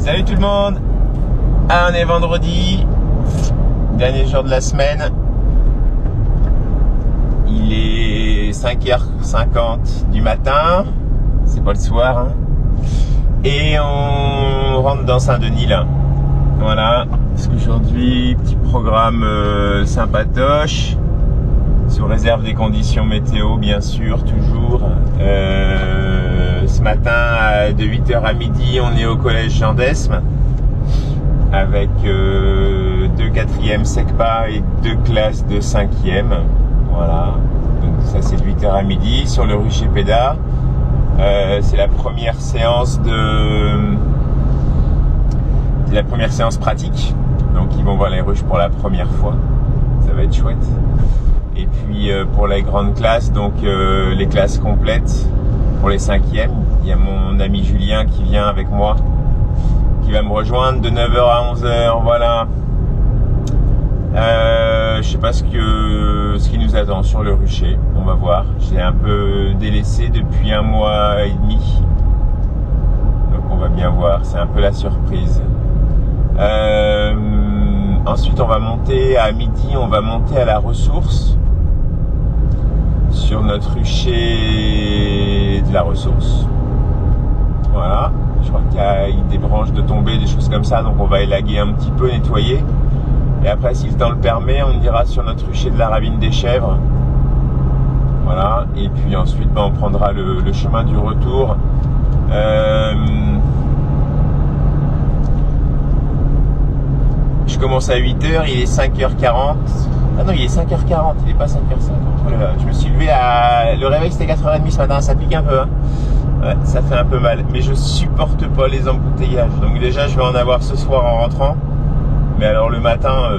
Salut tout le monde. On est vendredi, dernier jour de la semaine. Il est 5h50 du matin, c'est pas le soir, hein. Et on rentre dans Saint-Denis là. Voilà, parce qu'aujourd'hui, petit programme sympatoche, sous réserve des conditions météo bien sûr, toujours. Ce matin, de 8h à midi, on est au collège Jean d'Esme avec 2 4e SECPA et 2 classes de 5e. Voilà, donc ça c'est de 8h à midi sur le rucher Pédard. C'est la première séance pratique, donc ils vont voir les ruches pour la première fois, ça va être chouette. Et puis pour les grandes classes, donc les classes complètes pour les 5e, il y a mon ami Julien qui vient avec moi, qui va me rejoindre de 9h à 11h, voilà. Je sais pas ce qui nous attend sur le rucher, on va voir. J'ai un peu délaissé depuis 1 mois et demi, donc on va bien voir, c'est un peu la surprise. Ensuite on va monter à midi, on va monter à la ressource sur notre rucher de la ressource. Voilà, je crois qu'il y a des branches de tombée, des choses comme ça, donc on va élaguer un petit peu, nettoyer. Et après, si le temps le permet, on ira sur notre rucher de la ravine des Chèvres. Voilà, et puis ensuite, on prendra le chemin du retour. Je commence à 8h, il est 5h40. Ah non, il est 5h40, il n'est pas 5h50. Oh là là, je me suis levé à... Le réveil, c'était 4h30 ce matin, ça pique un peu, hein. Ouais, ça fait un peu mal, mais je supporte pas les embouteillages. Donc déjà, je vais en avoir ce soir en rentrant. Mais alors le matin,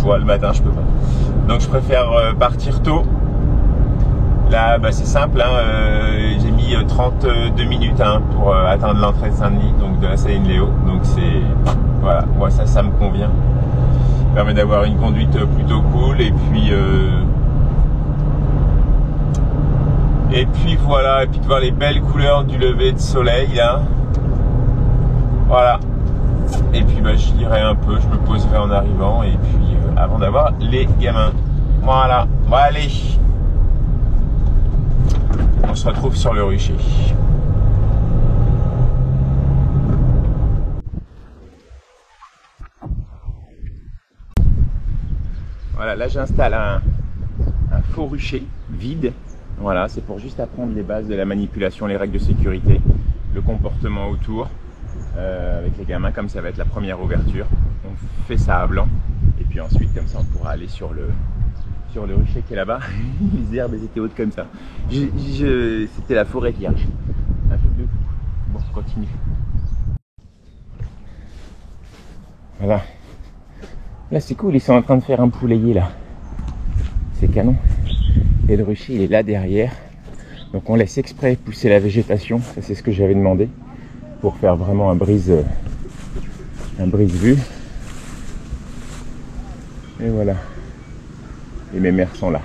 ouais, le matin, je peux pas. Donc je préfère partir tôt. Là, bah, c'est simple, hein, j'ai mis 32 minutes hein, pour atteindre l'entrée de Saint-Denis, donc de la Saline Léo. Donc c'est... Voilà, moi ça me convient. Ça permet d'avoir une conduite plutôt cool et puis voilà, et puis de voir les belles couleurs du lever de soleil là. Voilà. Et puis bah, je lirai un peu, je me poserai en arrivant et puis avant d'avoir les gamins. Voilà. Bon allez. On se retrouve sur le rucher. Voilà, là j'installe un faux rucher vide. Voilà, c'est pour juste apprendre les bases de la manipulation, les règles de sécurité, le comportement autour avec les gamins, comme ça va être la première ouverture. On fait ça à blanc et puis ensuite comme ça on pourra aller sur le rucher qui est là-bas. Les herbes étaient hautes comme ça. C'était la forêt vierge. Un truc de fou. Bon, on continue. Voilà. Là c'est cool, ils sont en train de faire un poulailler là. C'est canon. Et le rucher il est là derrière. Donc on laisse exprès pousser la végétation. Ça c'est ce que j'avais demandé. Pour faire vraiment un brise-vue. Et voilà. Et mes mères sont là.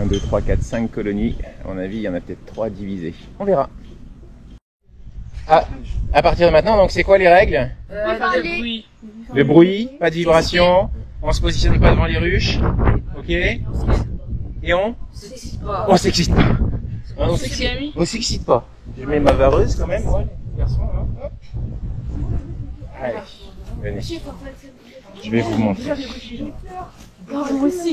1, 2, 3, 4, 5 colonies. À mon avis, il y en a peut-être 3 divisées. On verra. Ah, à partir de maintenant, donc c'est quoi les règles? Le bruit. Le bruit, pas de vibration. On se positionne pas devant les ruches. Ok. Et on s'excite pas. On s'excite pas. On s'excite pas. Je mets ma vareuse quand même, ouais, les garçons. Hein. Allez, venez. Je vais vous montrer.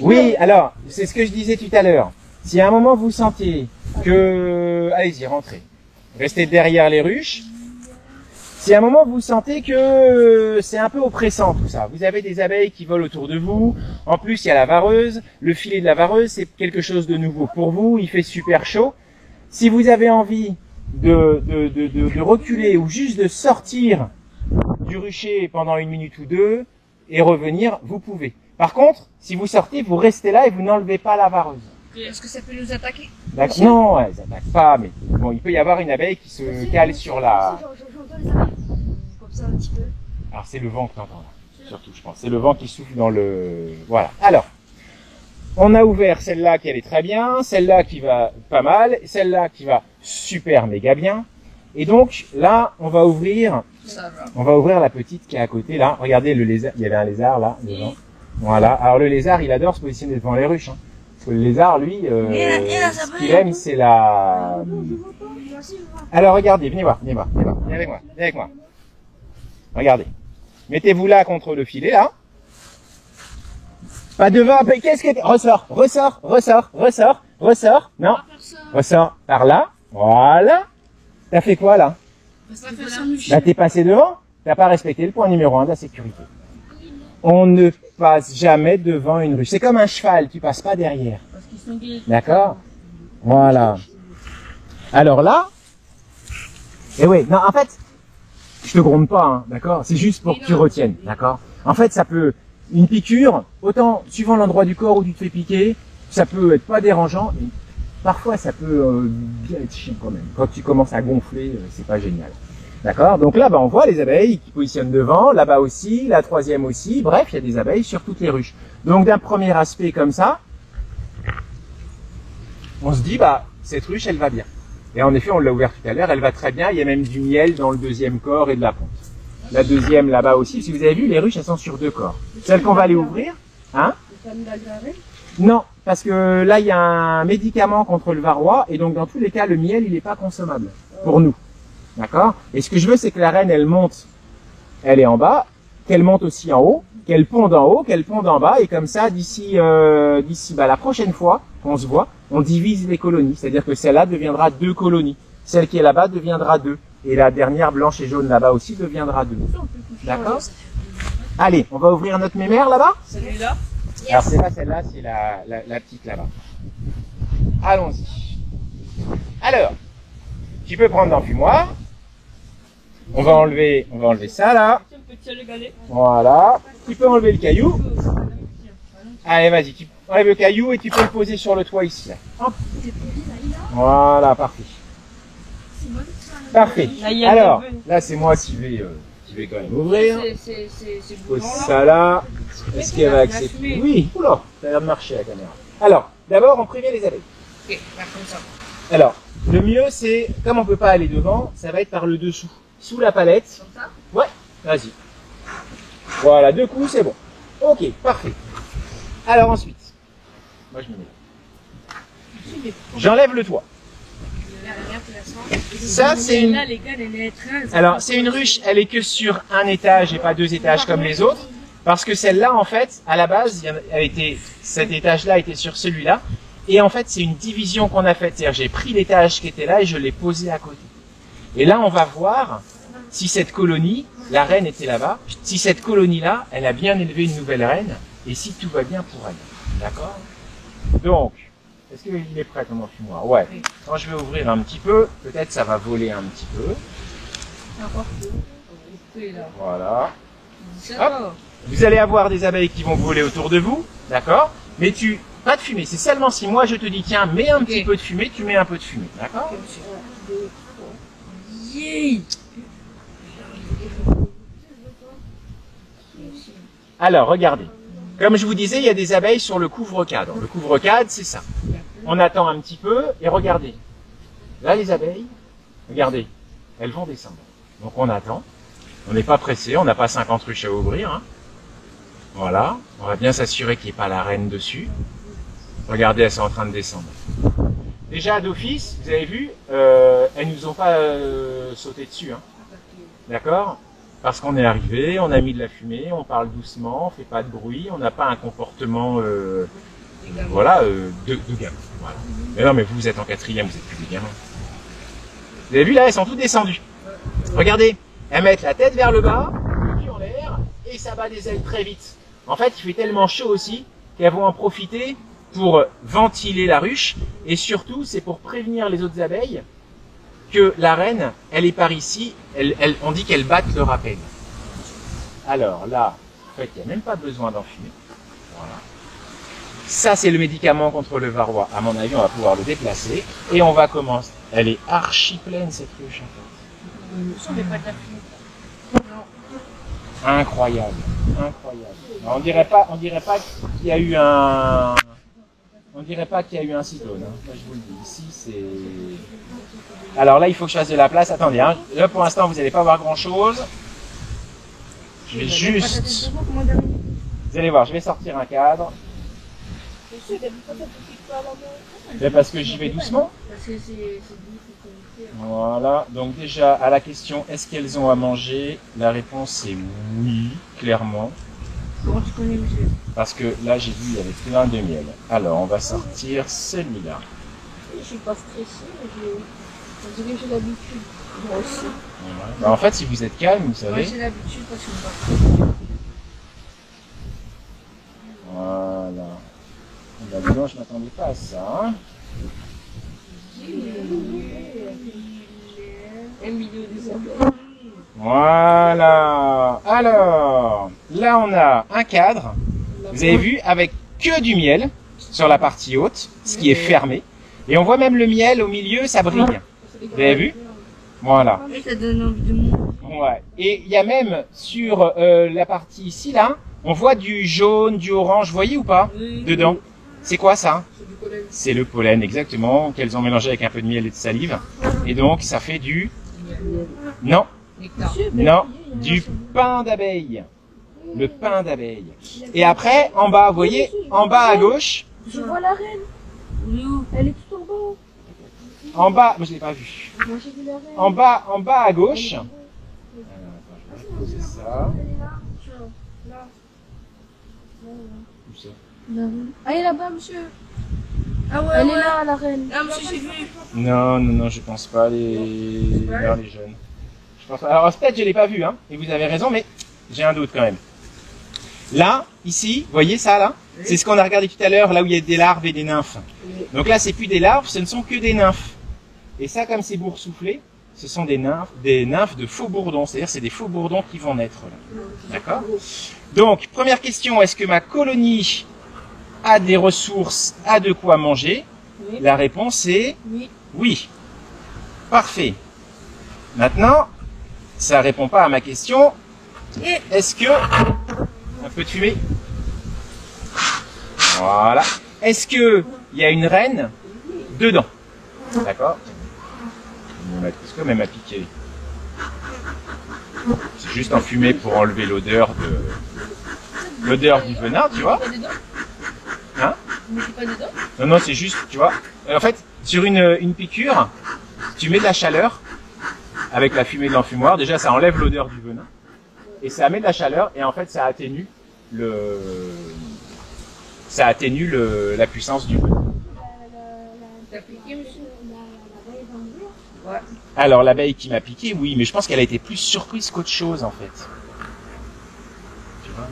Oui, alors, c'est ce que je disais tout à l'heure. Si à un moment vous sentez que... Allez-y, rentrez. Restez derrière les ruches. Si à un moment vous sentez que c'est un peu oppressant tout ça, vous avez des abeilles qui volent autour de vous, en plus il y a la vareuse, le filet de la vareuse c'est quelque chose de nouveau pour vous, il fait super chaud. Si vous avez envie de reculer ou juste de sortir du rucher pendant 1 minute ou 2 et revenir, vous pouvez. Par contre, si vous sortez, vous restez là et vous n'enlevez pas la vareuse. Est-ce que ça peut nous attaquer? Non, elles n'attaquent pas, mais bon, il peut y avoir une abeille qui se cale sur la... Comme ça un petit peu. Alors c'est le vent que tu entends là, surtout je pense. C'est le vent qui souffle dans le... Voilà. Alors, On a ouvert celle-là qui allait très bien, celle-là qui va pas mal, celle-là qui va super méga bien. Et donc là, on va ouvrir la petite qui est à côté là. Regardez le lézard, il y avait un lézard là devant. Voilà. Alors le lézard, il adore se positionner devant les ruches. Hein. Parce que le lézard, lui, ce qu'il aime, c'est la... Alors regardez, venez voir, venez avec moi. Regardez. Mettez-vous là contre le filet là. Pas devant, qu'est-ce que... Ressort. Non. Ressort par là. Voilà. T'as fait quoi là? Bah t'es passé devant. T'as pas respecté le point numéro 1 de la sécurité. On ne passe jamais devant une ruche. C'est comme un cheval, tu passes pas derrière. D'accord? Voilà. Alors là... Et ouais, non, en fait, je te gronde pas, hein, d'accord? C'est juste pour que tu retiennes, d'accord? En fait, ça peut... Une piqûre, autant suivant l'endroit du corps où tu te fais piquer, ça peut être pas dérangeant, mais parfois ça peut bien être chiant quand même. Quand tu commences à gonfler, c'est pas génial. D'accord? Donc là, on voit les abeilles qui positionnent devant, là-bas aussi, la troisième aussi, bref, il y a des abeilles sur toutes les ruches. Donc d'un premier aspect comme ça, on se dit, cette ruche, elle va bien. Et en effet, on l'a ouvert tout à l'heure, elle va très bien, il y a même du miel dans le deuxième corps et de la ponte. La deuxième là-bas aussi. Si vous avez vu, les ruches, elles sont sur 2 corps. Celle qu'on va aller ouvrir, hein? Non, parce que là, il y a un médicament contre le varroa, et donc dans tous les cas, le miel, il n'est pas consommable pour nous. D'accord? Et ce que je veux, c'est que la reine, elle monte, elle est en bas, qu'elle monte aussi en haut, qu'elle ponde en haut, qu'elle ponde en bas, et comme ça, d'ici la prochaine fois qu'on se voit, on divise les colonies. C'est-à-dire que celle-là deviendra 2 colonies. Celle qui est là-bas deviendra 2. Et la dernière blanche et jaune là-bas aussi deviendra 2. D'accord? Allez, on va ouvrir notre mémère là-bas? Celui-là? Alors c'est pas celle-là, c'est la petite là-bas. Allons-y. Alors, tu peux prendre l'enfumoir. On va enlever ça là. Voilà. Tu peux enlever le caillou. Allez, vas-y, tu enlèves le caillou et tu peux le poser sur le toit ici. Là. Voilà, parfait. Parfait. Alors, là c'est moi qui vais quand même ouvrir. Pose ça là. Est-ce qu'elle va accepter? Oui, oula, ça a l'air de marcher la caméra. Alors, d'abord on prévient les abeilles. Ok, comme ça. Alors, le mieux c'est, comme on peut pas aller devant, ça va être par le dessous. Sous la palette. Comme ça? Ouais, vas-y. Voilà, 2 coups, c'est bon. Ok, parfait. Alors ensuite, moi je me mets. J'enlève le toit. Ça c'est une... Alors c'est une ruche, elle est que sur un étage et pas 2 étages comme les autres, parce que celle-là en fait, à la base, cet étage-là était sur celui-là, et en fait c'est une division qu'on a faite, c'est-à-dire j'ai pris l'étage qui était là et je l'ai posé à côté. Et là on va voir si cette colonie, la reine était là-bas, si cette colonie-là, elle a bien élevé une nouvelle reine, et si tout va bien pour elle. D'accord? Donc, est-ce qu'il est prêt comme enfumoir? Ouais. Quand je vais ouvrir un petit peu, peut-être ça va voler un petit peu. Voilà. Hop. Vous allez avoir des abeilles qui vont voler autour de vous, d'accord? Mais pas de fumée, c'est seulement si moi je te dis tiens, mets un petit peu de fumée, tu mets un peu de fumée, d'accord? Alors, regardez. Comme je vous disais, il y a des abeilles sur le couvre-cadre. Le couvre-cadre, c'est ça. On attend un petit peu et regardez. Là, les abeilles, regardez, elles vont descendre. Donc on attend. On n'est pas pressé, on n'a pas 50 ruches à ouvrir. Hein. Voilà. On va bien s'assurer qu'il n'y ait pas la reine dessus. Regardez, elles sont en train de descendre. Déjà, d'office, vous avez vu, elles nous ont pas sauté dessus. Hein. D'accord? Parce qu'on est arrivé, on a mis de la fumée, on parle doucement, on fait pas de bruit, on n'a pas un comportement de gamin. Voilà. Mais non, mais vous êtes en 4e, vous êtes plus des gamins. Vous avez vu là, elles sont toutes descendues. Regardez, elles mettent la tête vers le bas, le cul en l'air, et ça bat des ailes très vite. En fait, il fait tellement chaud aussi qu'elles vont en profiter pour ventiler la ruche, et surtout, c'est pour prévenir les autres abeilles que la reine, elle est par ici, on dit qu'elle batte leur à peine. Alors là, en fait, il n'y a même pas besoin d'enfumer. Voilà. Ça, c'est le médicament contre le varroa. À mon avis, on va pouvoir le déplacer. Et on va commencer. Elle est archi pleine, cette ruche, en fait. Incroyable. Incroyable. On dirait pas qu'il y a eu On dirait pas qu'il y a eu un cyclone. Hein. Moi, je vous le dis. Ici, c'est... Alors là, il faut que je fasse de la place. Attendez, hein. Là, pour l'instant, vous n'allez pas voir grand-chose. Je vais juste... Vous allez voir, je vais sortir un cadre. C'est parce que j'y vais doucement. Voilà. Donc déjà, à la question, est-ce qu'elles ont à manger? La réponse est oui, clairement. Comment tu connais, monsieur? Parce que là, j'ai vu, il y avait plein de miel. Alors, on va sortir celui-là. Je suis pas stressée, on dirait que j'ai l'habitude. Moi aussi. Ouais. Bah, en fait, si vous êtes calme, vous savez. Moi j'ai l'habitude parce que je me Voilà. Bah, dis donc, je m'attendais pas à ça. Hein. Un milieu des abeilles. Voilà. Alors, là, on a un cadre. Vous avez vu, avec que du miel sur la partie haute, ce qui est fermé. Et on voit même le miel au milieu, ça brille. Vous avez vu? Voilà. Ça donne envie de mourir. Ouais. Et il y a même sur la partie ici, là, on voit du jaune, du orange, vous voyez ou pas? Dedans. C'est quoi ça? C'est le pollen, exactement, qu'elles ont mélangé avec un peu de miel et de salive. Et donc, ça fait du... Non. Non, du pain d'abeille. Le pain d'abeille. Et après, en bas, vous voyez, en bas à gauche. Je vois la reine. Elle est tout en bas. En bas, moi je l'ai pas vu. Moi j'ai vu la reine. En bas à gauche. Attends, je vais poser ça. Elle est là. Là. Où ça? Ah, elle est là-bas, monsieur. Ah ouais, elle est là, la reine. Ah, monsieur, j'ai vu. Non, non, non, je pense pas vers les jeunes. Je pense pas. Alors peut-être je l'ai pas vu, hein. Et vous avez raison, mais j'ai un doute quand même. Là, ici, vous voyez ça là? C'est ce qu'on a regardé tout à l'heure, là où il y a des larves et des nymphes. Donc là, c'est plus des larves, ce ne sont que des nymphes. Et ça, comme c'est boursouflé, ce sont des nymphes de faux bourdons. C'est-à-dire, c'est des faux bourdons qui vont naître là. D'accord? Donc, première question, est-ce que ma colonie a des ressources, a de quoi manger? Oui. La réponse est Oui. oui. Parfait. Maintenant, ça répond pas à ma question. Est-ce que... Un peu de fumée. Voilà. Est-ce que il y a une reine dedans? D'accord. On va mettre quand même à piquer. C'est juste en fumée pour enlever l'odeur du venin, tu vois. Hein? Vous mettez pas dedans? Non, non, c'est juste, tu vois. En fait, sur une piqûre, tu mets de la chaleur avec la fumée de l'enfumoir. Déjà, ça enlève l'odeur du venin. Et ça met de la chaleur et en fait, ça atténue la puissance du venin. T'as piqué, monsieur? Ouais. Alors, l'abeille qui m'a piqué, oui, mais je pense qu'elle a été plus surprise qu'autre chose, en fait. Tu vois?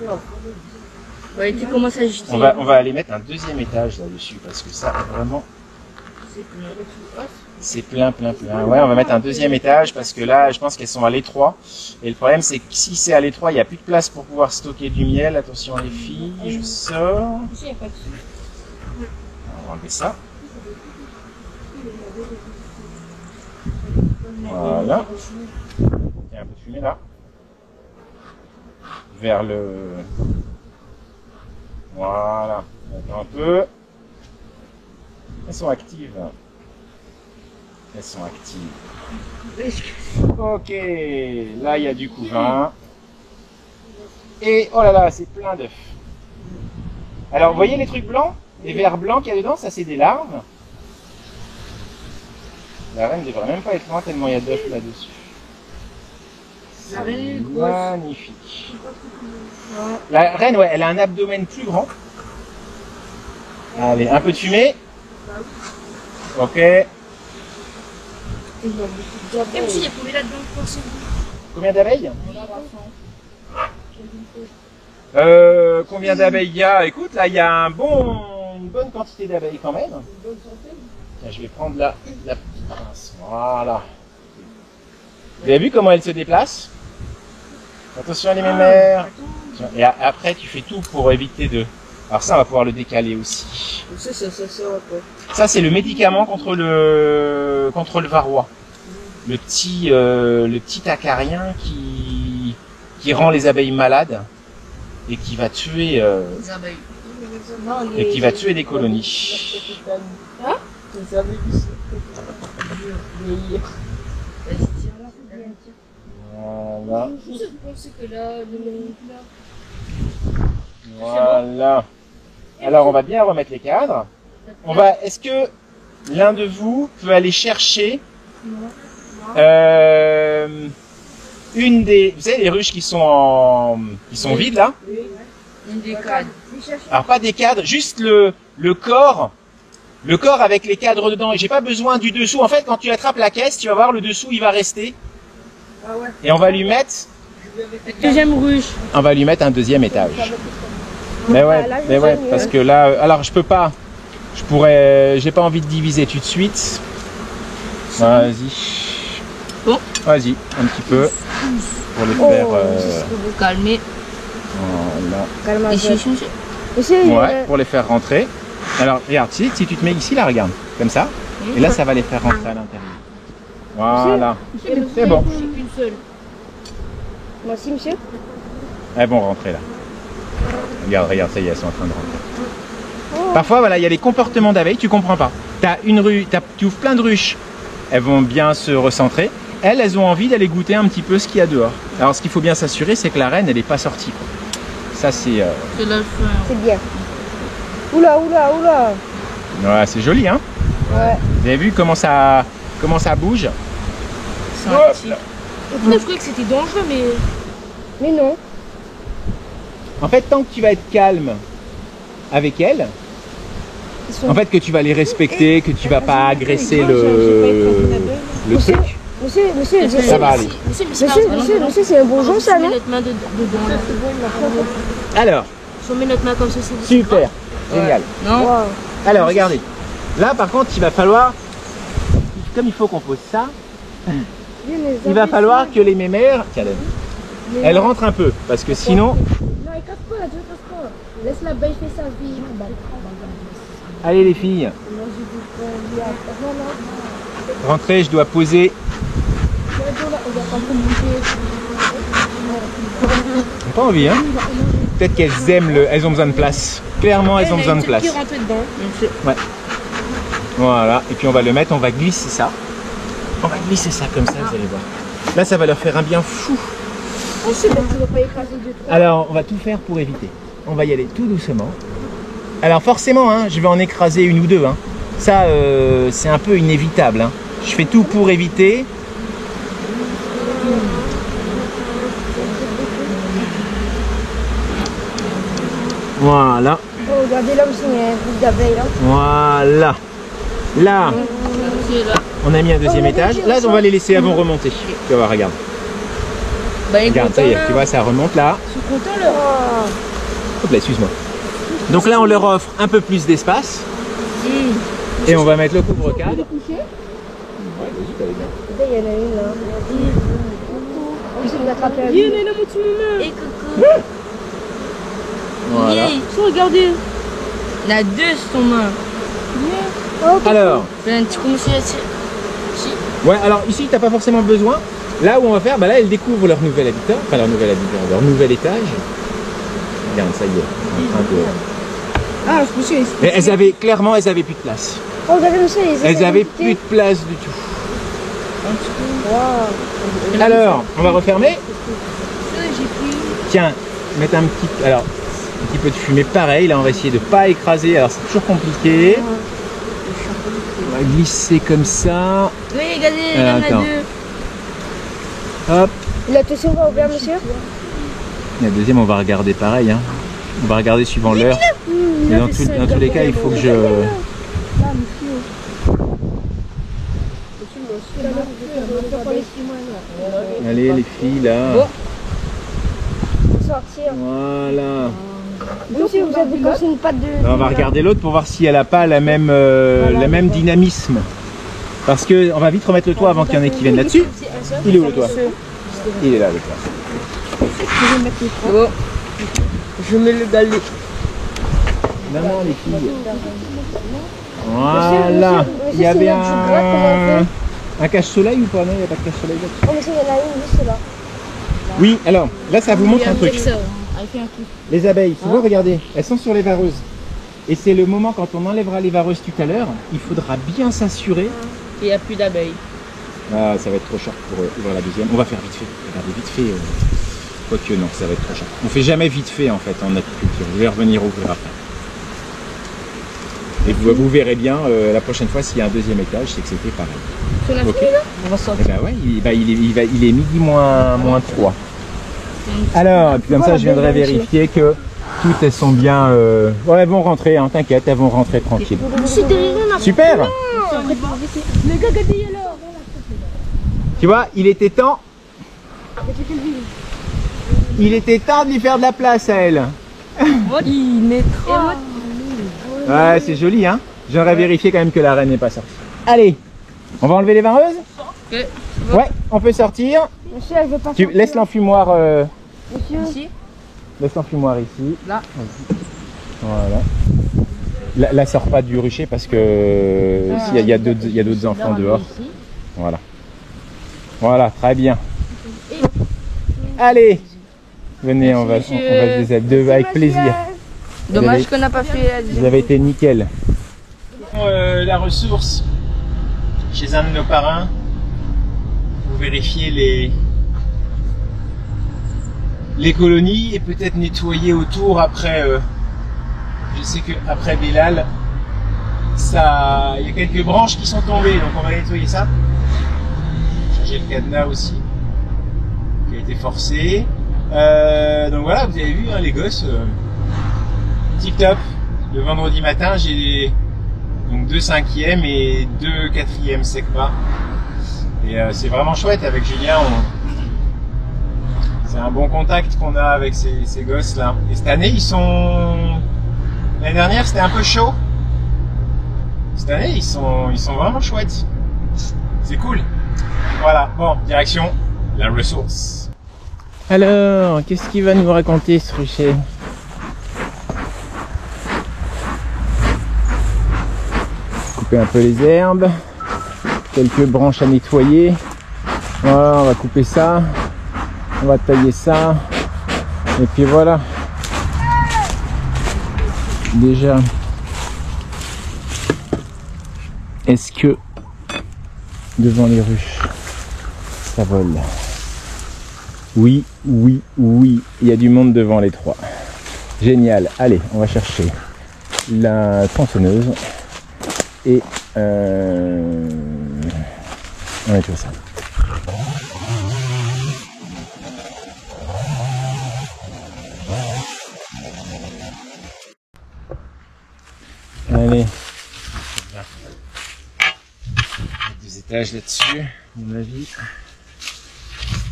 Ouais, tu commences à agiter. On va aller mettre un deuxième étage là-dessus, parce que ça, vraiment, c'est plein, plein, plein. Ouais, on va mettre un deuxième étage, parce que là, je pense qu'elles sont à l'étroit. Et le problème, c'est que si c'est à l'étroit, il n'y a plus de place pour pouvoir stocker du miel. Attention les filles, je sors. Ici, il n'y a pas de souci. On va enlever ça. Voilà. Il y a un peu de fumée là. Vers le... Voilà. Attends un peu. Elles sont actives. Elles sont actives. Ok. Là, il y a du couvain. Et, oh là là, c'est plein d'œufs. Alors, vous voyez les trucs blancs? Les vers blancs qu'il y a dedans, ça c'est des larves. La reine ne devrait même pas être loin tellement il y a d'œufs là-dessus. La reine est grosse. Magnifique. La reine, ouais, elle a un abdomen plus grand. Allez, un peu de fumée. Ok. Et monsieur, il y a combien là-dedans, vous pensez? Combien d'abeilles? Combien d'abeilles il y a? Écoute, là, il y a une bonne quantité d'abeilles quand même. Tiens, je vais prendre la petite pince. Voilà. Vous avez vu comment elle se déplace? Attention les mémères. Et après, tu fais tout pour éviter de... Alors ça, on va pouvoir le décaler aussi. Ça, c'est le médicament contre le varroa. Le petit acarien qui rend les abeilles malades et qui va tuer... Les abeilles. et qui va tuer des colonies. Hein? Voilà. que là, Voilà. Alors on va bien remettre les cadres. Est-ce que l'un de vous peut aller chercher une des, vous savez les ruches qui sont vides là? Une des cadres. Alors pas des cadres, juste le corps avec les cadres dedans. Et j'ai pas besoin du dessous. En fait, quand tu attrapes la caisse, tu vas voir le dessous, il va rester. Ah ouais. Et on va lui mettre. Deuxième ruche. On va lui mettre un deuxième étage. Mais ouais, parce que là, alors je peux pas. J'ai pas envie de diviser tout de suite. Vas-y. Bon. Vas-y, un petit peu pour les faire. Vous calmer. Voilà. Ouais, pour les faire rentrer. Alors regarde, si tu te mets ici là, regarde, comme ça, et là ça va les faire rentrer à l'intérieur. Voilà. C'est bon. Une seule. Moi aussi, monsieur. Elles vont rentrer là. Regarde, ça y est, elles sont en train de rentrer. Parfois, voilà, il y a des comportements d'abeilles, tu comprends pas. Tu ouvres plein de ruches, elles vont bien se recentrer. Elles ont envie d'aller goûter un petit peu ce qu'il y a dehors. Alors, ce qu'il faut bien s'assurer, c'est que la reine, elle n'est pas sortie, quoi. Ça, c'est... C'est bien. Oula. Ouais, c'est joli, hein? Ouais. Vous avez vu comment ça bouge? C'est un petit. Je croyais que c'était dangereux, Mais non. En fait, tant que tu vas être calme avec elles, en fait, que tu vas les respecter, que tu vas pas agresser le truc, Monsieur, ça va aller. Monsieur, c'est un bourgeon, ça, non? notre main dedans. Alors, Si on met notre main comme ça, c'est super, génial. Non. Wow. Alors, regardez. Là, par contre, il va falloir, comme il faut qu'on pose ça, il va falloir que les mémères, tiens, elles rentrent un peu, parce que sinon... Non, il casse pas, Dieu casse pas. Laisse la belle faire sa vie. Allez les filles, rentrez, je dois poser. Elles n'ont pas envie, hein? Peut-être qu'elles aiment elles ont besoin de place. Clairement, elles ont besoin de place. Ouais. Voilà, et puis on va le mettre, on va glisser ça. On va glisser ça comme ça, vous allez voir. Là, ça va leur faire un bien fou. Alors, on va tout faire pour éviter. On va y aller tout doucement. Alors forcément, hein, je vais en écraser une ou deux. Hein. Ça, c'est un peu inévitable. Hein. Je fais tout pour éviter. Voilà. Oh, regardez là aussi, il y a un groupe d'abeilles là. Voilà. Là, on a mis un deuxième étage. Là, on va les laisser, elles vont remonter. Tu vas voir, regarde. Regarde, ça y est, tu vois, ça remonte là. Je suis content là. Hop là, excuse-moi. Donc là, on leur offre un peu plus d'espace. Et on va mettre le couvre-cadre. Ouais, vas-y, t'avais bien. Il y en a une là. On essaie de l'attraper à Il y en a mon petit maman. Et coucou. Voilà. Regardez. Il y en a deux sur ton main. Alors, Tu commences à ouais, alors ici, t'as pas forcément besoin. Là où on va faire, bah là, elles découvrent leur nouvel habitat, enfin leur nouvel étage. Regarde, ça y est, en train de... Ah, je me suis. Mais elles avaient plus de place. Oh, regardez, monsieur, Elles avaient plus de place du tout. Wow. Alors, on va refermer. J'ai pris. Tiens, mettre un petit peu de fumée. Pareil, là, on va essayer de pas écraser. Alors, c'est toujours compliqué. On va glisser comme ça. Oui, regardez, il y en a attends. deux. Hop. La deuxième va ouvrir, monsieur. La deuxième, on va regarder pareil. Hein. On va regarder suivant l'heure. Mais dans tous les cas, il faut que je... Allez, les filles, là. Sortir. Voilà. Monsieur, vous avez cassé une patte de... Alors, on va regarder l'autre pour voir si elle n'a pas la même dynamisme. Parce que on va vite remettre le toit avant qu'il y en ait qui viennent là-dessus. Il est où le toit? Il est là, le toit. Bon. Je mets le galet. Non, les filles. Voilà. Il y avait un cache-soleil ou pas? Non, il n'y a pas de cache-soleil là-dessus. Oh, monsieur, il y en a une juste là. Oui, alors, là, ça vous montre un truc. Les abeilles, tu vois, regardez, elles sont sur les vareuses. Et c'est le moment quand on enlèvera les vareuses tout à l'heure, il faudra bien s'assurer. Il n'y a plus d'abeilles. Ah, ça va être trop short pour ouvrir la deuxième. On va faire vite fait. Regardez, vite fait. Quoique non, ça va être trop short. On fait jamais vite fait en fait en apiculture. Je vais revenir ouvrir après. Et vous verrez bien la prochaine fois s'il y a un deuxième étage, c'est que c'était pareil. Tu l'as Ok. fini là? On va sortir. Eh ben ouais, il est midi moins 3. Alors, et puis comme ça, je viendrai vérifier que toutes elles sont bien. Ouais, elles vont rentrer, hein, t'inquiète, elles vont rentrer tranquilles. Super. Le gars, regardez alors. Tu vois, il était temps. Il était temps de lui faire de la place à elle. Il mettra. Ouais, c'est joli, hein. J'aimerais vérifier quand même que la reine n'est pas sortie. Allez, on va enlever les vareuses. Ok. Ouais, on peut sortir. Monsieur, elle veut pas Tu sortir. laisse l'enfumoir. Monsieur. Ici. Laisse l'enfumoir ici. Là. Voilà. La sort pas du rucher parce que il y a d'autres enfants dehors. Voilà. Voilà, très bien. Allez, venez, on va se déshabiller avec plaisir. Dommage qu'on n'a pas fait. Vous avez été nickel. La ressource chez un de nos parrains. Vous vérifiez les colonies et peut-être nettoyer autour après. Je sais que après Bellal, il y a quelques branches qui sont tombées, donc on va nettoyer ça. Changer le cadenas aussi, qui a été forcé. Donc voilà, vous avez vu hein, les gosses, tip top. Le vendredi matin, j'ai donc 2 5e et 2 4e SECPA. Et c'est vraiment chouette avec Julien. C'est un bon contact qu'on a avec ces gosses là. Et cette année, l'année dernière, c'était un peu chaud. Cette année, ils sont vraiment chouettes. C'est cool. Voilà, bon, direction la ressource. Alors, qu'est-ce qu'il va nous raconter ce rucher? Couper un peu les herbes. Quelques branches à nettoyer. Voilà, on va couper ça. On va tailler ça. Et puis voilà. Déjà, est-ce que devant les ruches, ça vole? Oui, oui, oui. Il y a du monde devant les 3. Génial. Allez, on va chercher la tronçonneuse et on va tout ça. Allez, des étages là-dessus, à mon avis.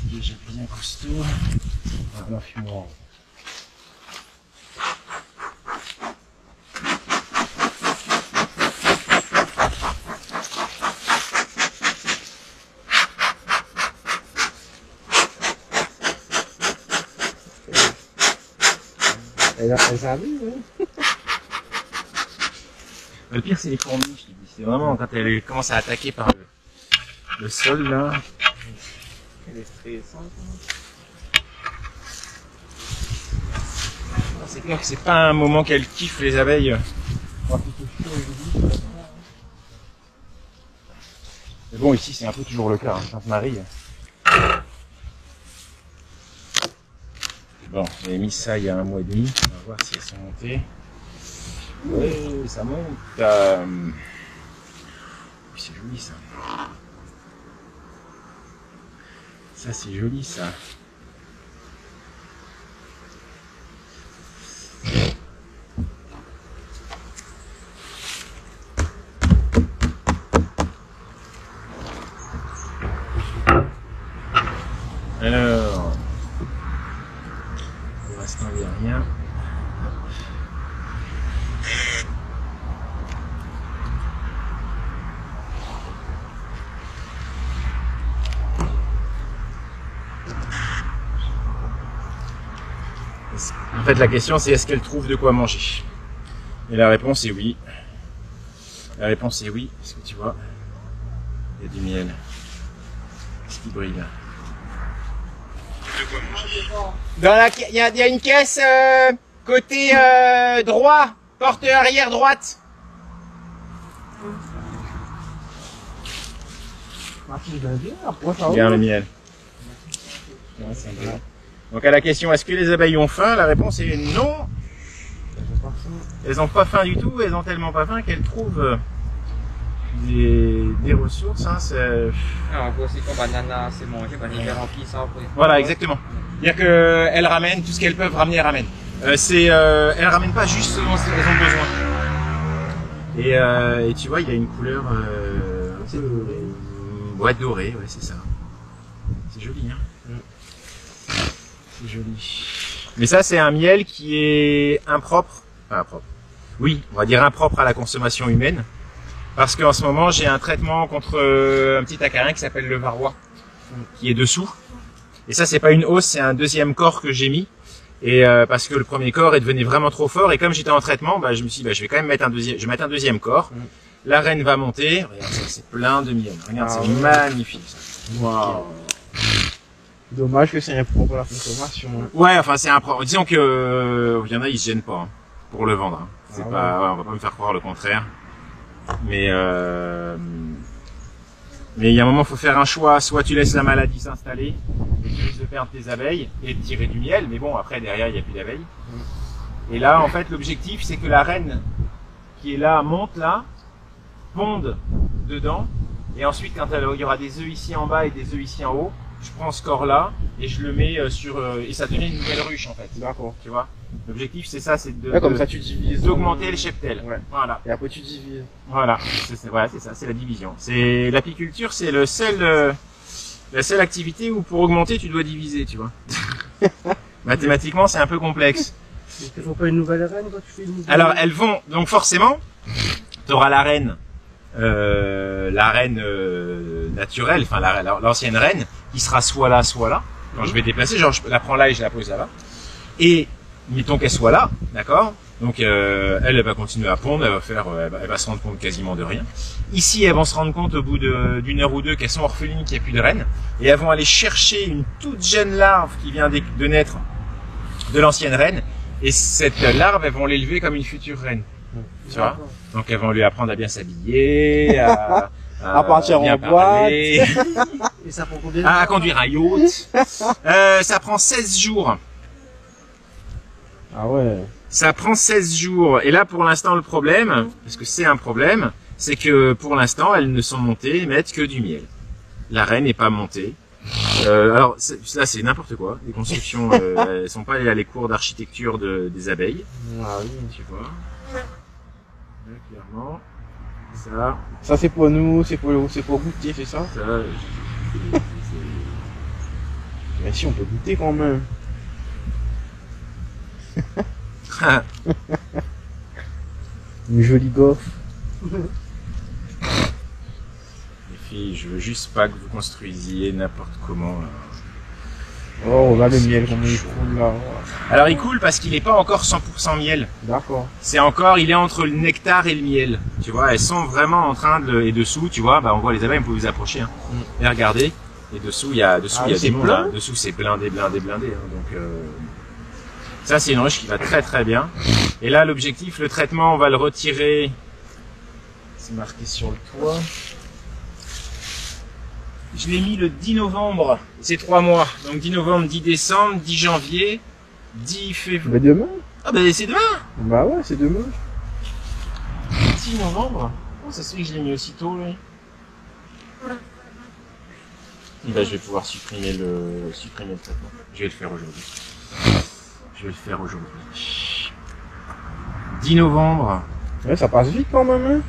Déjà bien costaud. Un enfumoir. Elle arrive, oui. Le pire, c'est les fourmis, je te dis. C'est vraiment quand elle commence à attaquer par le sol, là. Elle est stressante. C'est clair que c'est pas un moment qu'elle kiffe, les abeilles. Mais bon, ici, c'est un peu toujours le cas, hein, Sainte-Marie. Bon, j'avais mis ça il y a 1 mois et demi. On va voir si elles sont montées. Oui, ça monte. C'est joli ça. Ça c'est joli ça. Alors, pour l'instant il n'y a rien. En fait, la question c'est est-ce qu'elle trouve de quoi manger? Et la réponse est oui. La réponse est oui, parce que tu vois, il y a du miel. Qu'est-ce qui brille là? De quoi manger? Il y a une caisse côté droit Porte arrière droite. Bien le miel. Ouais, c'est bon. Donc à la question est-ce que les abeilles ont faim, la réponse est non. Elles n'ont pas faim du tout, elles ont tellement pas faim qu'elles trouvent des ressources. Hein, voilà, exactement. C'est-à-dire qu'elles ramènent tout ce qu'elles peuvent ramener, elles ramènent. Elles ramènent pas juste ce dont elles ont besoin. Et tu vois, il y a une couleur dorée, ouais, c'est ça. C'est joli, hein. C'est joli. Mais ça, c'est un miel qui est impropre. Enfin, impropre. Oui, on va dire impropre à la consommation humaine. Parce qu'en ce moment, j'ai un traitement contre un petit acarien qui s'appelle le varroa, qui est dessous. Et ça, c'est pas une hausse, c'est un deuxième corps que j'ai mis. Et parce que le premier corps est devenu vraiment trop fort. Et comme j'étais en traitement, je me suis dit, je vais quand même mettre un deuxième corps. La reine va monter. Regarde, ça, c'est plein de miel. Regarde, c'est magnifique. Ça. Waouh. Dommage que c'est impropre à la consommation. Ouais, enfin, c'est impropre. Disons que il y en a, ils se gênent pas hein, pour le vendre. Hein. C'est pas, ouais, on va pas me faire croire le contraire. Mais il y a un moment, faut faire un choix. Soit tu laisses la maladie s'installer et tu risques de perdre tes abeilles et de tirer du miel. Mais bon, après derrière, il n'y a plus d'abeilles. Et là, en fait, l'objectif, c'est que la reine qui est là monte là, ponde dedans. Et ensuite, quand il y aura des œufs ici en bas et des œufs ici en haut, je prends ce corps-là et je le mets et ça devient une nouvelle ruche en fait. D'accord. Tu vois. L'objectif, c'est ça, c'est comme ça tu divises. D'augmenter le cheptel. Ouais. Voilà. Et après tu divises. Voilà. Voilà, c'est ça, c'est la division. C'est l'apiculture, c'est la seule activité où pour augmenter, tu dois diviser, tu vois. Mathématiquement, c'est un peu complexe. Il ne faut pas une nouvelle reine quand tu fais une nouvelle. Alors, elles vont donc forcément, tu auras la reine naturelle, enfin l'ancienne reine, qui sera soit là, quand je vais déplacer, genre je la prends là et je la pose là-bas. Et mettons qu'elle soit là, d'accord. Donc elle va continuer à pondre, elle va se rendre compte quasiment de rien. Ici, elles vont se rendre compte au bout d'une heure ou deux qu'elles sont orphelines, qu'il n'y a plus de reine, et elles vont aller chercher une toute jeune larve qui vient de naître de l'ancienne reine, et cette larve, elles vont l'élever comme une future reine. Tu vois. Donc elles vont lui apprendre à bien s'habiller, à partir bien en boîte. Et ça prend combien de à temps? conduire un yacht. Ça prend 16 jours. Ah ouais. Ça prend 16 jours. Et là, pour l'instant, le problème, parce que c'est un problème, c'est que pour l'instant, elles ne sont montées, mettent que du miel. La reine n'est pas montée. Alors, là, c'est n'importe quoi. Les constructions, elles sont pas allées à les cours d'architecture des abeilles. Ah oui. Tu vois. Là, clairement. Ça c'est pour nous, c'est pour goûter, c'est ça? Mais si on peut goûter quand même. Une jolie goffe. Les filles, je veux juste pas que vous construisiez n'importe comment. Oh, là le miel, comment il coule là. Alors il coule parce qu'il n'est pas encore 100% miel. D'accord. Il est entre le nectar et le miel. Tu vois, elles sont vraiment en train et dessous, tu vois, on voit les abeilles, on peut vous approcher. Hein. Et regardez. Et dessous, il y a des mondes. Hein. Dessous, c'est blindé. Hein. Donc, ça, c'est une ruche qui va très très bien. Et là, l'objectif, le traitement, on va le retirer. C'est marqué sur le toit. Je l'ai mis le 10 novembre. C'est 3 mois. Donc 10 novembre, 10 décembre, 10 janvier, 10 février. Mais demain? Ah c'est demain. Bah ouais, c'est demain. 10 novembre. Oh, ça se fait que je l'ai mis aussitôt, lui. Je vais pouvoir supprimer le traitement. Je vais le faire aujourd'hui. 10 novembre. Ouais, ça passe vite quand même, hein.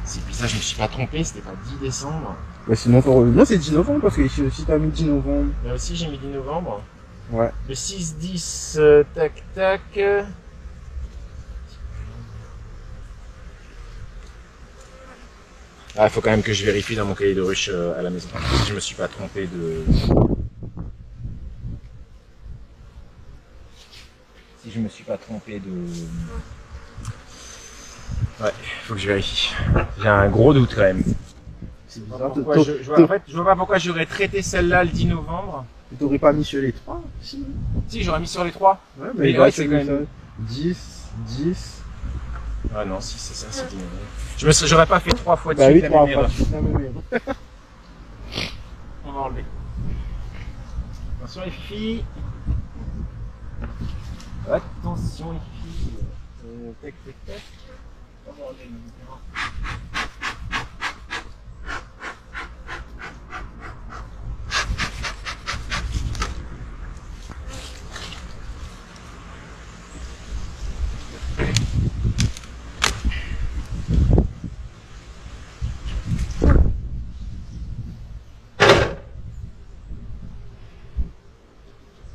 C'est puis ça, je me suis pas trompé, c'était pas 10 décembre. Bah sinon, non, c'est 10 novembre parce que ici aussi t'as mis 10 novembre. Là aussi, j'ai mis 10 novembre. Ouais. Le 6-10, tac. Ah, il faut quand même que je vérifie dans mon cahier de ruche à la maison. Si je me suis pas trompé de... Ouais, faut que je vérifie. J'ai un gros doute quand même. C'est bizarre. En fait, je vois pas pourquoi j'aurais traité celle-là le 10 novembre. Tu t'aurais pas mis sur les 3? Si. Si, j'aurais mis sur les 3. Ouais, Mais il ouais, c'est quand même. 10, 10. Ah non, si c'est ça, c'est diminué. J'aurais pas fait 3 fois de Bah suite oui, la 3 même fois. erreur. On va enlever. Attention les filles. Attention les filles. Tac, tac, tac. On va enlever le médicament.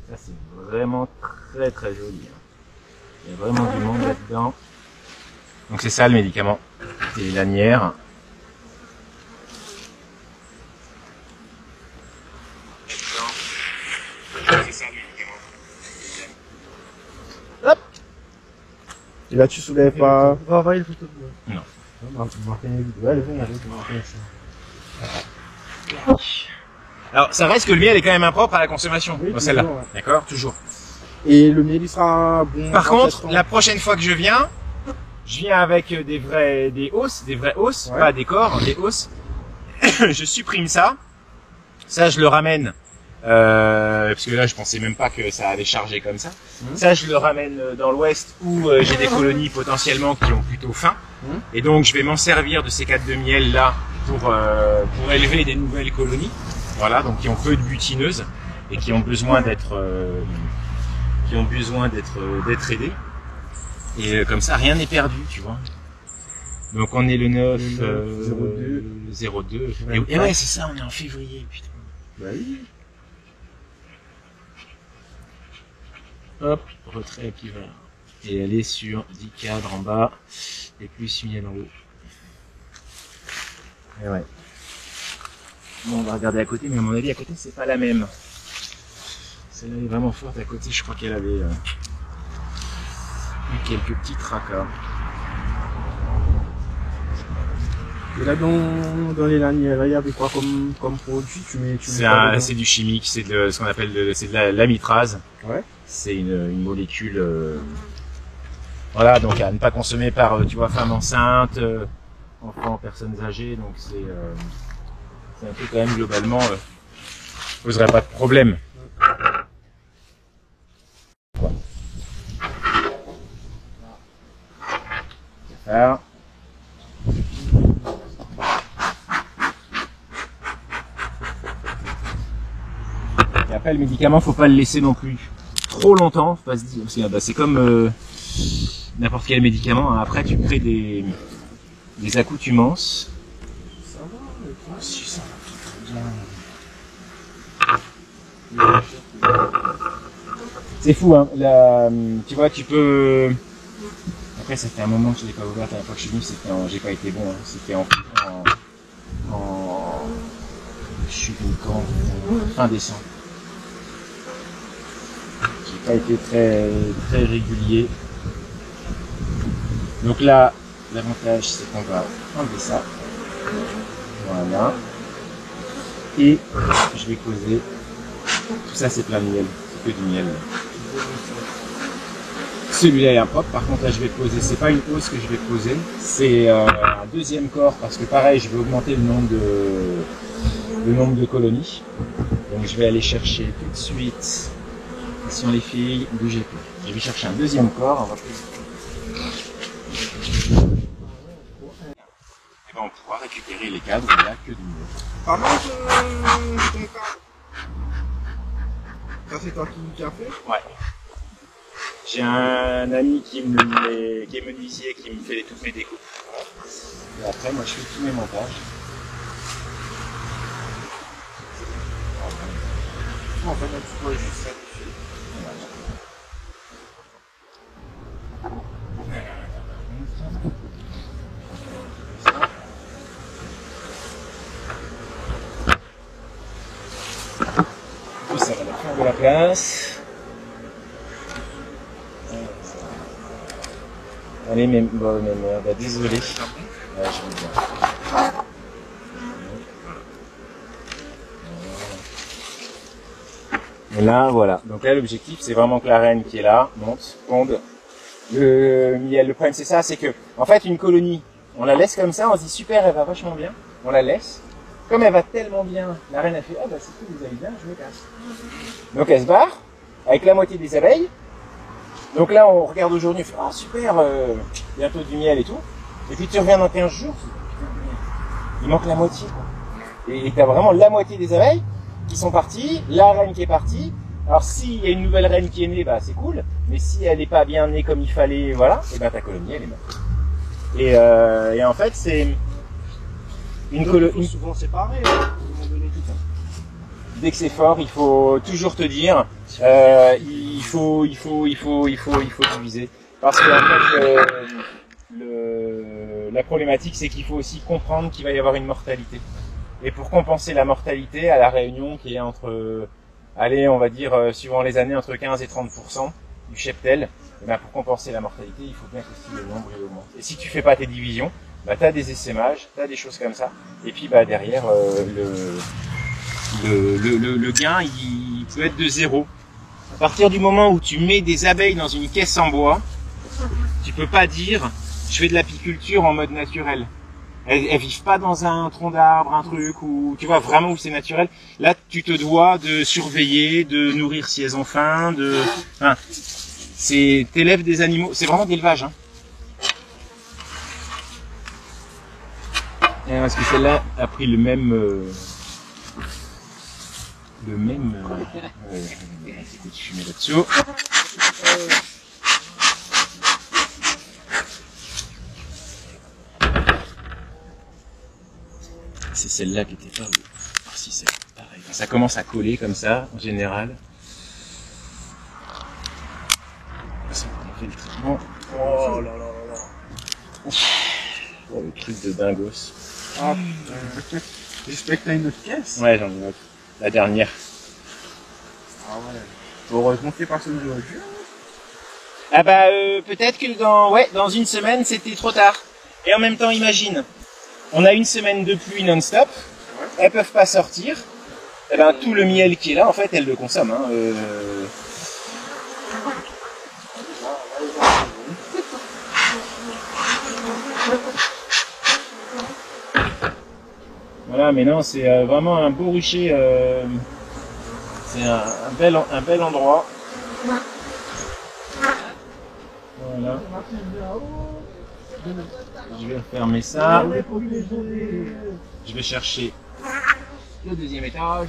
Ça c'est vraiment très très joli. Il y a vraiment du monde là-dedans. Donc c'est ça le médicament. C'est les lanières. C'est ça le médicament. Hop. Et là, tu soulèves pas. On va envoyer une photo de moi. On va faire une vidéo. Allez, viens, on va faire ça. Alors ça reste que le miel est quand même impropre à la consommation. Oui, dans celle-là. toujours, ouais. D'accord, toujours. Et le miel, il sera bon. Par dans contre, 7 ans. la prochaine fois que je viens avec des vraies os, Ouais. pas des corps, des os. Je supprime ça. Ça, je le ramène. Parce que là, je pensais même pas que ça allait charger comme ça. Ça, je le ramène dans l'ouest où j'ai des colonies potentiellement qui ont plutôt faim. Et donc, je vais m'en servir de ces 4 de miel là pour élever des nouvelles colonies. Voilà, donc qui ont peu de butineuses et qui ont besoin d'être d'être aidés. Et comme ça, rien n'est perdu, tu vois. Donc on est le 9 02. Et ouais, c'est ça, on est en février, putain. Bah oui. Hop, retrait qui va. Et elle est sur 10 cadres en bas et plus miel en haut. Et ouais. Bon, on va regarder à côté, mais à mon avis, à côté, c'est pas la même. Celle-là est vraiment forte à côté, je crois qu'elle avait eu quelques petits tracas. Et là, dans les lanières, il y avait quoi comme produit? Tu mets C'est du chimique, c'est de ce qu'on appelle c'est de l'amitrase. Ouais. C'est une molécule, voilà, donc à ne pas consommer par, tu vois, femmes enceintes, enfants, personnes âgées, donc c'est un truc quand même globalement, poserait pas de problème. Quoi. Alors. Et après le médicament, faut pas le laisser non plus trop longtemps, faut pas se dire, parce que bah, c'est comme n'importe quel médicament, hein. Après tu crées des accoutumances. Ça va, mais toi aussi, ça va très bien. C'est fou, hein. Tu vois, tu peux. Après, ça fait un moment que je l'ai pas ouvert. La dernière fois que je suis venu, j'ai pas été bon. Hein. C'était je suis venu quand fin décembre. J'ai pas été très très régulier. Donc là, l'avantage, c'est qu'on va enlever ça. Voilà. Et je vais causer. Tout ça, c'est plein de miel. C'est que du miel. Celui-là est impropre. Par contre, là, je vais poser. C'est pas une hausse que je vais poser. C'est un deuxième corps parce que pareil, je vais augmenter le nombre de colonies. Donc, je vais aller chercher tout de suite. Attention les filles, bougez plus. Je vais chercher un deuxième corps. On va poser. Et ben, on pourra récupérer les cadres. Il n'y a que du miel. Par contre, ton cadre. Ça, c'est toi qui as fait? Ouais. J'ai un ami qui est menuisier, qui me fait toutes mes découpes. Et après, moi, je fais tous mes montages. En fait, là, tu peux juste ça. Tout ça va la faire de la place. Allez, mais merde, désolé. Ouais, je veux bien. Et là, voilà. Donc là, l'objectif, c'est vraiment que la reine qui est là monte, tombe le miel. Le problème c'est ça, c'est que en fait une colonie, on la laisse comme ça, on se dit super, elle va vachement bien, on la laisse. Comme elle va tellement bien, la reine a fait, ah bah c'est tout, vous allez bien, je me casse. Donc elle se barre, avec la moitié des abeilles. Donc là on regarde aujourd'hui, on fait, ah super, bientôt du miel et tout. Et puis tu reviens dans 15 jours, il manque la moitié quoi. Et t'as vraiment la moitié des abeilles qui sont parties, la reine qui est partie. Alors s'il y a une nouvelle reine qui est née, bah c'est cool. Mais si elle n'est pas bien née comme il fallait, voilà, et ben ta colonie elle est morte. Et en fait c'est une colonie souvent séparés, dès que c'est fort, il faut toujours te dire, il faut diviser. Parce que en fait, la problématique, c'est qu'il faut aussi comprendre qu'il va y avoir une mortalité. Et pour compenser la mortalité, à la Réunion, qui est entre, allez, on va dire, suivant les années, entre 15 et 30% du cheptel, et ben pour compenser la mortalité, il faut bien que aussi le nombre augmente. Et si tu fais pas tes divisions, bah t'as des essaimages, t'as des choses comme ça, et puis bah derrière le gain il peut être de 0. À partir du moment où tu mets des abeilles dans une caisse en bois, tu peux pas dire je fais de l'apiculture en mode naturel. Elles vivent pas dans un tronc d'arbre, un truc où tu vois vraiment où c'est naturel. Là tu te dois de surveiller, de nourrir si elles ont faim, enfin, t'élèves des animaux, c'est vraiment d'élevage hein. Parce que celle-là a pris le même écoute, je mets là-dessous. C'est celle-là qui était pas où. Ah, si c'est pareil. Ça commence à coller comme ça, en général. Ça, on fait le traitement. Oh là là là là. Oh, le truc de dingos. Ah, j'espère que t'as une autre pièce. Ouais, j'en ai une autre. La dernière. Ah ouais. Heureusement que t'es pas celui d'aujourd'hui. Ah bah peut-être que dans une semaine c'était trop tard. Et en même temps imagine, on a une semaine de pluie non-stop, elles peuvent pas sortir, et ben tout le miel qui est là en fait elles le consomment. Hein, Voilà, mais non, c'est vraiment un beau rucher, c'est un bel endroit. Voilà. Je vais refermer ça. Je vais chercher le deuxième étage.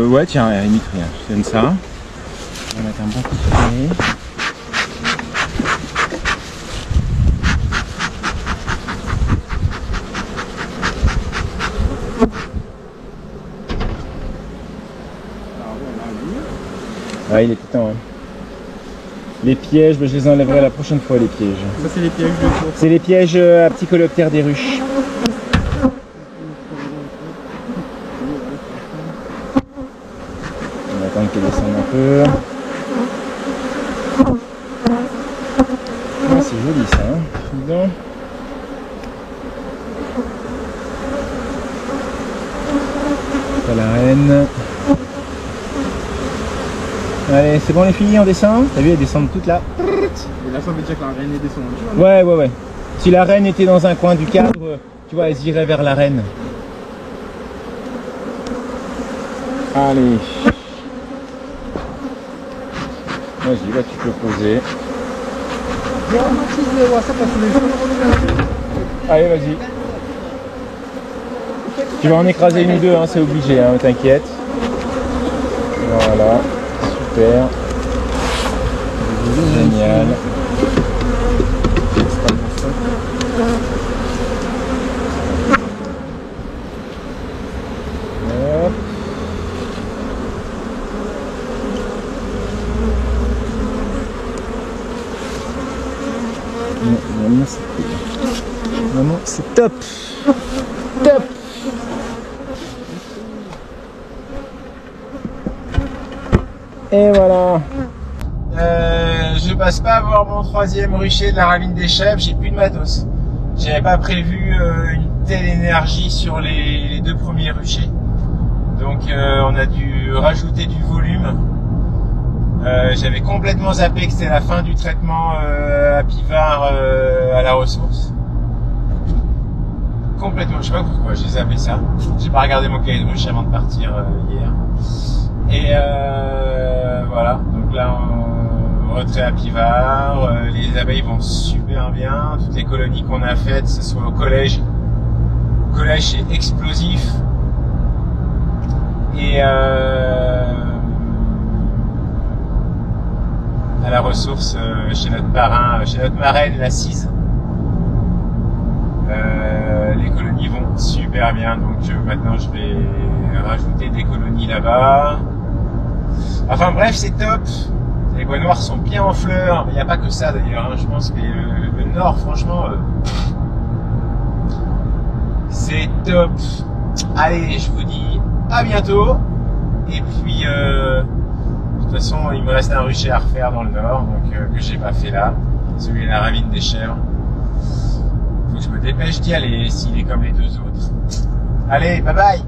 Ouais, tiens, à la limite, rien. Je donne ça. On va mettre un bon coup de pied. Ah, il est temps, hein. Les pièges, je les enlèverai la prochaine fois, les pièges. Ça, c'est les pièges de cours. C'est les pièges à petits coléoptères des ruches. On va attendre qu'elle descende un peu. Ah, c'est joli ça, hein. Dis donc. T'as la reine. Allez, c'est bon les filles, on descend. T'as vu, elles descendent toutes là. Et là, ça veut dire que la reine est descendue. Ouais. Si la reine était dans un coin du cadre, tu vois, elles iraient vers la reine. Allez. Vas-y, là tu peux poser. Allez, vas-y. Tu vas en écraser une ou deux, hein, c'est obligé, hein, t'inquiète. Voilà. Super. Génial. Hop. Vraiment, c'est top. Top. Et voilà. Je passe pas à voir mon troisième rucher de la ravine des Chèvres, j'ai plus de matos. J'avais pas prévu une telle énergie sur les deux premiers ruchers. Donc on a dû rajouter du volume. J'avais complètement zappé que c'était la fin du traitement à Pivard à la ressource. Complètement, je sais pas pourquoi j'ai zappé ça. J'ai pas regardé mon cahier de ruche avant de partir hier. Et voilà, donc là on retrait à Pivard, les abeilles vont super bien, toutes les colonies qu'on a faites, que ce soit au collège. Le collège c'est explosif. Et à la ressource chez notre parrain, chez notre marraine, la Cise. Les colonies vont super bien, donc maintenant je vais rajouter des colonies là-bas. Enfin bref, c'est top. Les bois noirs sont bien en fleurs, mais il n'y a pas que ça d'ailleurs. Hein. Je pense que le nord, franchement, c'est top. Allez, je vous dis à bientôt. Et puis, de toute façon, il me reste un rucher à refaire dans le nord, donc que j'ai pas fait là, celui de la ravine des Chèvres. Faut que je me dépêche d'y aller, s'il est comme les deux autres. Allez, bye bye.